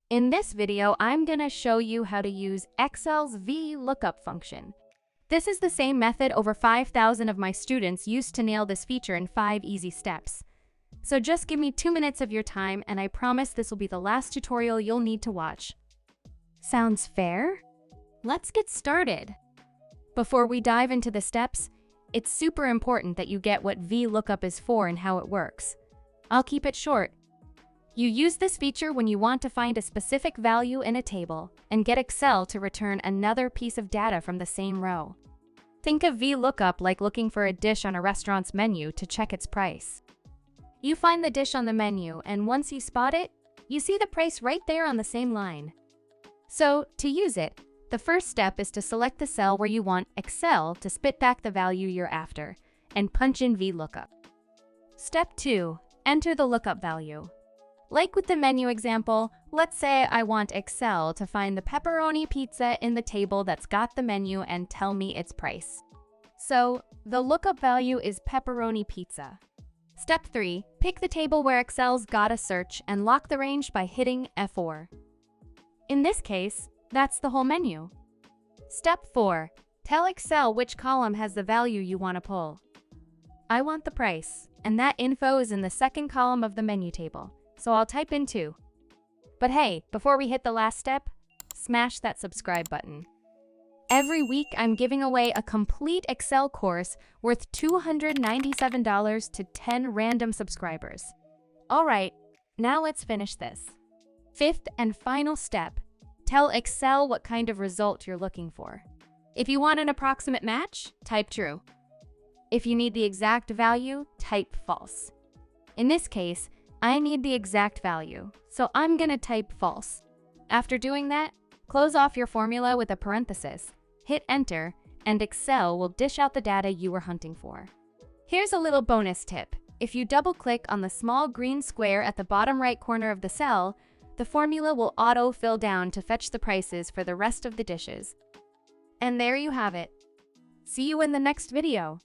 In this video, I'm gonna show you how to use Excel's VLOOKUP function. This is the same method over 5,000 of my students used to nail this feature in 5 easy steps. So just give me 2 minutes of your time and I promise this will be the last tutorial you'll need to watch. Sounds fair? Let's get started. Before we dive into the steps, it's super important that you get what VLOOKUP is for and how it works. I'll keep it short. You use this feature when you want to find a specific value in a table and get Excel to return another piece of data from the same row. Think of VLOOKUP like looking for a dish on a restaurant's menu to check its price. You find the dish on the menu, and once you spot it, you see the price right there on the same line. So, to use it, the first step is to select the cell where you want Excel to spit back the value you're after, and punch in VLOOKUP. Step 2. Enter the lookup value. Like with the menu example, let's say I want Excel to find the pepperoni pizza in the table that's got the menu and tell me its price. So, the lookup value is pepperoni pizza. Step 3. Pick the table where Excel's got a search and lock the range by hitting F4. In this case, that's the whole menu. Step 4. Tell Excel which column has the value you want to pull. I want the price, and that info is in the second column of the menu table. So I'll type in 2. But hey, before we hit the last step, smash that subscribe button. Every week, I'm giving away a complete Excel course worth $297 to 10 random subscribers. Alright, now let's finish this. Fifth and final step, tell Excel what kind of result you're looking for. If you want an approximate match, type true. If you need the exact value, type false. In this case, I need the exact value, so I'm gonna type false. After doing that, close off your formula with a parenthesis, hit enter, and Excel will dish out the data you were hunting for. Here's a little bonus tip. If you double-click on the small green square at the bottom right corner of the cell, the formula will auto-fill down to fetch the prices for the rest of the dishes. And there you have it. See you in the next video.